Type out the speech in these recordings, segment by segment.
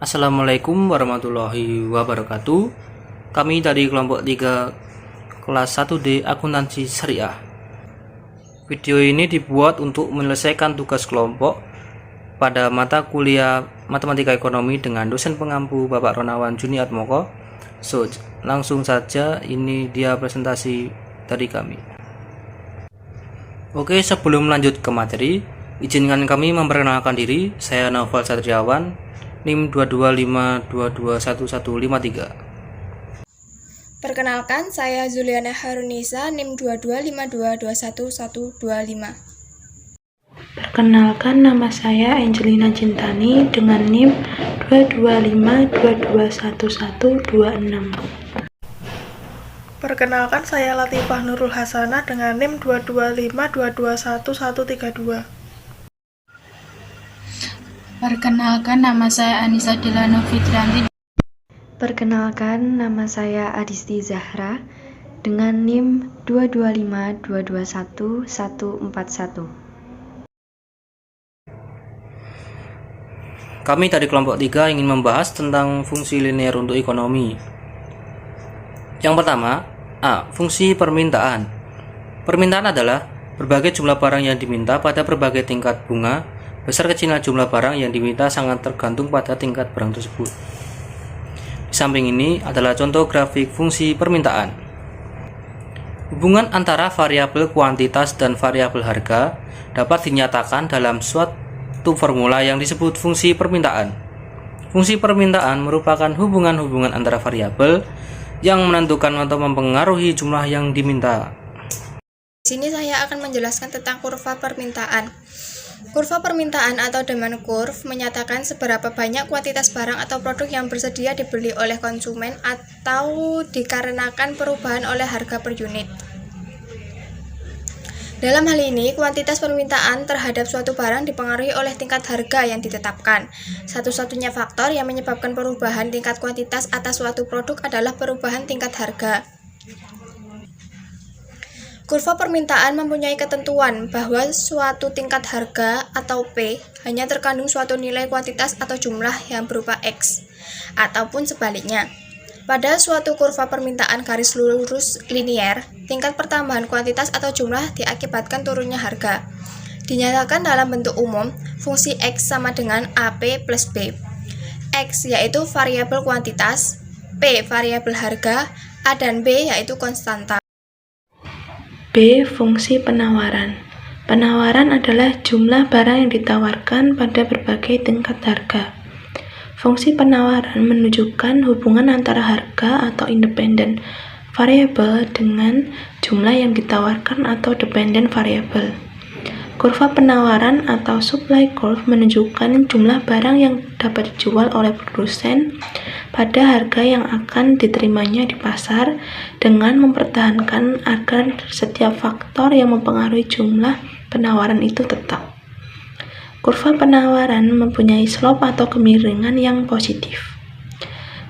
Assalamualaikum warahmatullahi wabarakatuh. Kami dari kelompok 3 kelas 1D Akuntansi Syariah. Video ini dibuat untuk menyelesaikan tugas kelompok pada mata kuliah Matematika Ekonomi dengan dosen pengampu Bapak Ronawan Juniatmoko. Langsung saja, ini dia presentasi dari kami. Oke, sebelum lanjut ke materi, izinkan kami memperkenalkan diri. Saya Naufal Satriawan, NIM 225221153. Perkenalkan, saya Zuliana Harunisa, NIM 225221125. Perkenalkan, nama saya Angelina Cintani dengan NIM 225221126. Perkenalkan, saya Latifah Nurul Hasanah dengan NIM 225221132. Perkenalkan, nama saya Anissa Delano Fitrianti. Perkenalkan, nama saya Adisti Zahra dengan NIM 225221141. Kami dari kelompok 3 ingin membahas tentang fungsi linear untuk ekonomi. Yang pertama, A. Fungsi permintaan. Permintaan adalah berbagai jumlah barang yang diminta pada berbagai tingkat bunga. Besar kecilnya jumlah barang yang diminta sangat tergantung pada tingkat barang tersebut. Di samping ini adalah contoh grafik fungsi permintaan. Hubungan antara variabel kuantitas dan variabel harga dapat dinyatakan dalam suatu formula yang disebut fungsi permintaan. Fungsi permintaan merupakan hubungan-hubungan antara variabel yang menentukan atau mempengaruhi jumlah yang diminta. Di sini saya akan menjelaskan tentang kurva permintaan. Kurva permintaan atau demand curve menyatakan seberapa banyak kuantitas barang atau produk yang bersedia dibeli oleh konsumen atau dikarenakan perubahan oleh harga per unit. Dalam hal ini, kuantitas permintaan terhadap suatu barang dipengaruhi oleh tingkat harga yang ditetapkan. Satu-satunya faktor yang menyebabkan perubahan tingkat kuantitas atas suatu produk adalah perubahan tingkat harga. Kurva permintaan mempunyai ketentuan bahwa suatu tingkat harga atau P hanya terkandung suatu nilai kuantitas atau jumlah yang berupa X, ataupun sebaliknya. Pada suatu kurva permintaan garis lurus linear, tingkat pertambahan kuantitas atau jumlah diakibatkan turunnya harga. Dinyatakan dalam bentuk umum, fungsi X sama dengan AP plus B. X yaitu variabel kuantitas, P variabel harga, A dan B yaitu konstanta. B. Fungsi penawaran. Penawaran adalah jumlah barang yang ditawarkan pada berbagai tingkat harga. Fungsi penawaran menunjukkan hubungan antara harga atau independen variabel dengan jumlah yang ditawarkan atau dependent variabel. Kurva penawaran atau supply curve menunjukkan jumlah barang yang dapat dijual oleh produsen pada harga yang akan diterimanya di pasar dengan mempertahankan agar setiap faktor yang mempengaruhi jumlah penawaran itu tetap. Kurva penawaran mempunyai slope atau kemiringan yang positif.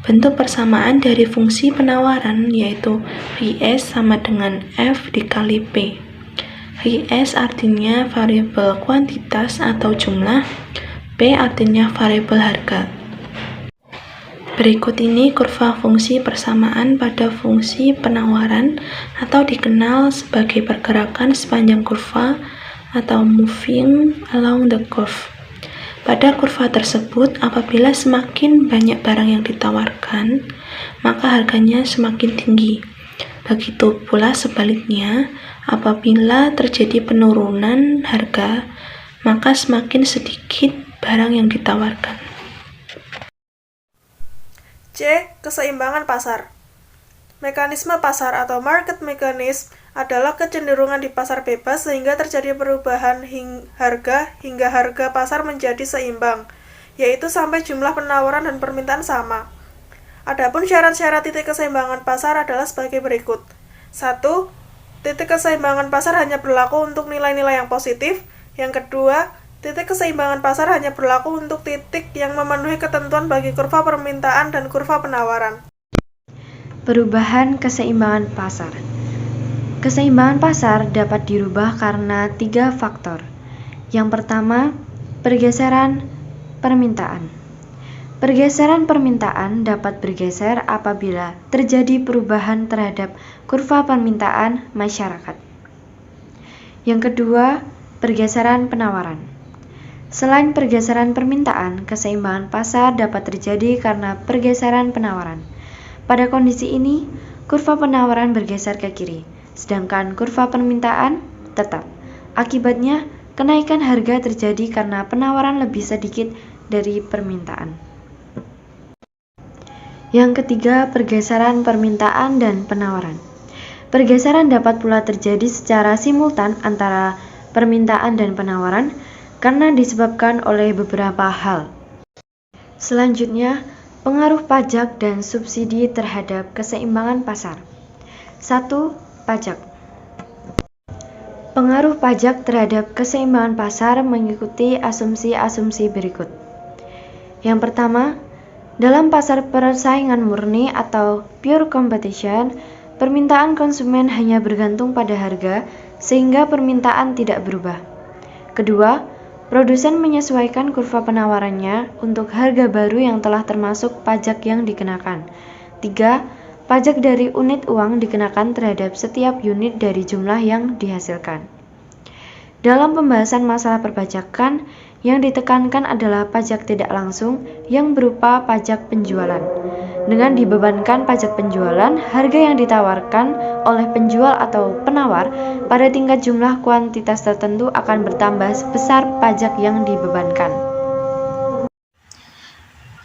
Bentuk persamaan dari fungsi penawaran yaitu Vs sama dengan F dikali P. Vs artinya variabel kuantitas atau jumlah, P artinya variabel harga. Berikut ini kurva fungsi persamaan pada fungsi penawaran atau dikenal sebagai pergerakan sepanjang kurva atau moving along the curve. Pada kurva tersebut, apabila semakin banyak barang yang ditawarkan, maka harganya semakin tinggi. Begitu pula sebaliknya, apabila terjadi penurunan harga, maka semakin sedikit barang yang ditawarkan. C. Keseimbangan pasar. Mekanisme pasar atau market mechanism adalah kecenderungan di pasar bebas sehingga terjadi perubahan harga hingga harga pasar menjadi seimbang, yaitu sampai jumlah penawaran dan permintaan sama. Adapun syarat-syarat titik keseimbangan pasar adalah sebagai berikut. 1. Titik keseimbangan pasar hanya berlaku untuk nilai-nilai yang positif. Yang kedua, titik keseimbangan pasar hanya berlaku untuk titik yang memenuhi ketentuan bagi kurva permintaan dan kurva penawaran. Perubahan keseimbangan pasar. Keseimbangan pasar dapat dirubah karena 3 faktor. Yang pertama, pergeseran permintaan. Pergeseran permintaan dapat bergeser apabila terjadi perubahan terhadap kurva permintaan masyarakat. Yang kedua, pergeseran penawaran. Selain pergeseran permintaan, keseimbangan pasar dapat terjadi karena pergeseran penawaran. Pada kondisi ini, kurva penawaran bergeser ke kiri, sedangkan kurva permintaan tetap. Akibatnya, kenaikan harga terjadi karena penawaran lebih sedikit dari permintaan. Yang ketiga, pergeseran permintaan dan penawaran. Pergeseran dapat pula terjadi secara simultan antara permintaan dan penawaran karena disebabkan oleh beberapa hal. Selanjutnya, pengaruh pajak dan subsidi terhadap keseimbangan pasar. 1. Pajak. Pengaruh pajak terhadap keseimbangan pasar mengikuti asumsi-asumsi berikut. Yang pertama, dalam pasar persaingan murni atau pure competition, permintaan konsumen hanya bergantung pada harga sehingga permintaan tidak berubah. Kedua, produsen menyesuaikan kurva penawarannya untuk harga baru yang telah termasuk pajak yang dikenakan. 3. Pajak dari unit uang dikenakan terhadap setiap unit dari jumlah yang dihasilkan. Dalam pembahasan masalah perpajakan, yang ditekankan adalah pajak tidak langsung yang berupa pajak penjualan. Dengan dibebankan pajak penjualan, harga yang ditawarkan oleh penjual atau penawar pada tingkat jumlah kuantitas tertentu akan bertambah sebesar pajak yang dibebankan.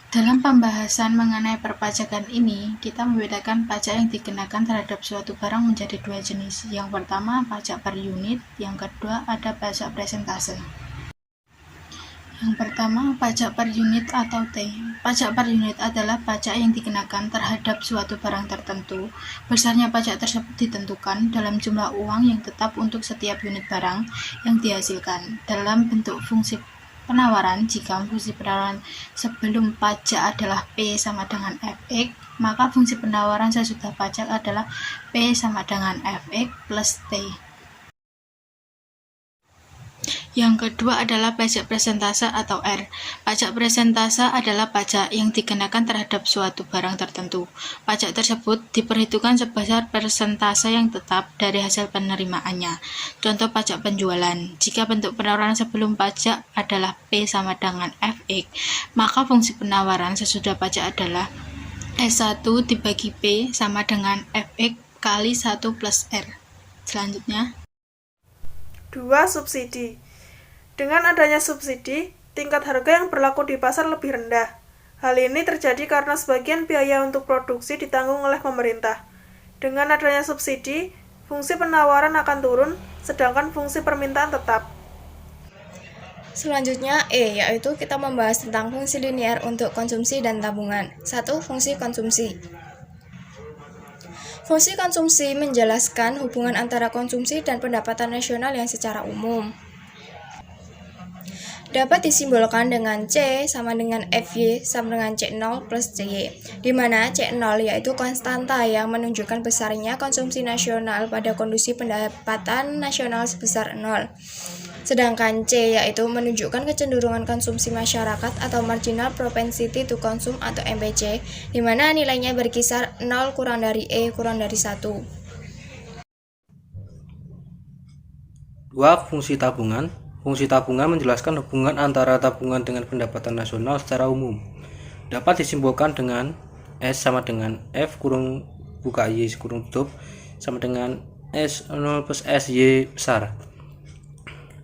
Dalam pembahasan mengenai perpajakan ini, kita membedakan pajak yang dikenakan terhadap suatu barang menjadi dua jenis. Yang pertama, pajak per unit, yang kedua ada pajak presentase. Yang pertama, pajak per unit atau T. Pajak per unit adalah pajak yang dikenakan terhadap suatu barang tertentu. Besarnya pajak tersebut ditentukan dalam jumlah uang yang tetap untuk setiap unit barang yang dihasilkan. Dalam bentuk fungsi penawaran, jika fungsi penawaran sebelum pajak adalah P sama dengan Fx, maka fungsi penawaran sesudah pajak adalah P sama dengan Fx plus T. Yang kedua adalah pajak presentase atau R. Pajak presentase adalah pajak yang dikenakan terhadap suatu barang tertentu. Pajak tersebut diperhitungkan sebesar persentase yang tetap dari hasil penerimaannya. Contoh pajak penjualan. Jika bentuk penawaran sebelum pajak adalah P sama dengan Fx, maka fungsi penawaran sesudah pajak adalah S1 dibagi P sama dengan Fx kali 1 plus R. Selanjutnya, 2. Subsidi. Dengan adanya subsidi, tingkat harga yang berlaku di pasar lebih rendah. Hal ini terjadi karena sebagian biaya untuk produksi ditanggung oleh pemerintah. Dengan adanya subsidi, fungsi penawaran akan turun, sedangkan fungsi permintaan tetap. Selanjutnya E, yaitu kita membahas tentang fungsi linear untuk konsumsi dan tabungan. 1. Fungsi konsumsi. Fungsi konsumsi menjelaskan hubungan antara konsumsi dan pendapatan nasional yang secara umum dapat disimbolkan dengan C sama dengan FY sama dengan C0 plus CY, di mana C0 yaitu konstanta yang menunjukkan besarnya konsumsi nasional pada kondisi pendapatan nasional sebesar 0. Sedangkan C yaitu menunjukkan kecenderungan konsumsi masyarakat atau marginal propensity to consume atau MPC, di mana nilainya berkisar 0 kurang dari E kurang dari 1. 2. Fungsi tabungan. Fungsi tabungan menjelaskan hubungan antara tabungan dengan pendapatan nasional secara umum. Dapat disimbolkan dengan S sama dengan F kurung buka Y kurung tutup sama dengan S0 plus SY besar.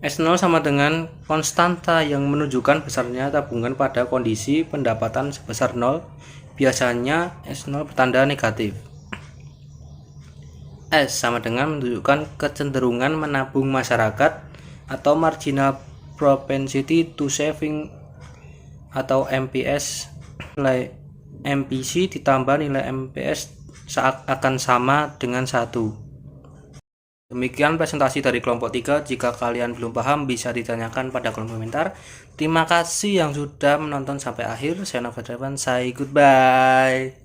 S0 sama dengan konstanta yang menunjukkan besarnya tabungan pada kondisi pendapatan sebesar 0. Biasanya S0 bertanda negatif. S sama dengan menunjukkan kecenderungan menabung masyarakat atau marginal propensity to saving atau MPS. Nilai MPC ditambah nilai MPS akan sama dengan 1. Demikian presentasi dari kelompok 3. Jika kalian belum paham bisa ditanyakan pada kolom komentar. Terima kasih yang sudah menonton sampai akhir. Saya Nova Draven, say goodbye.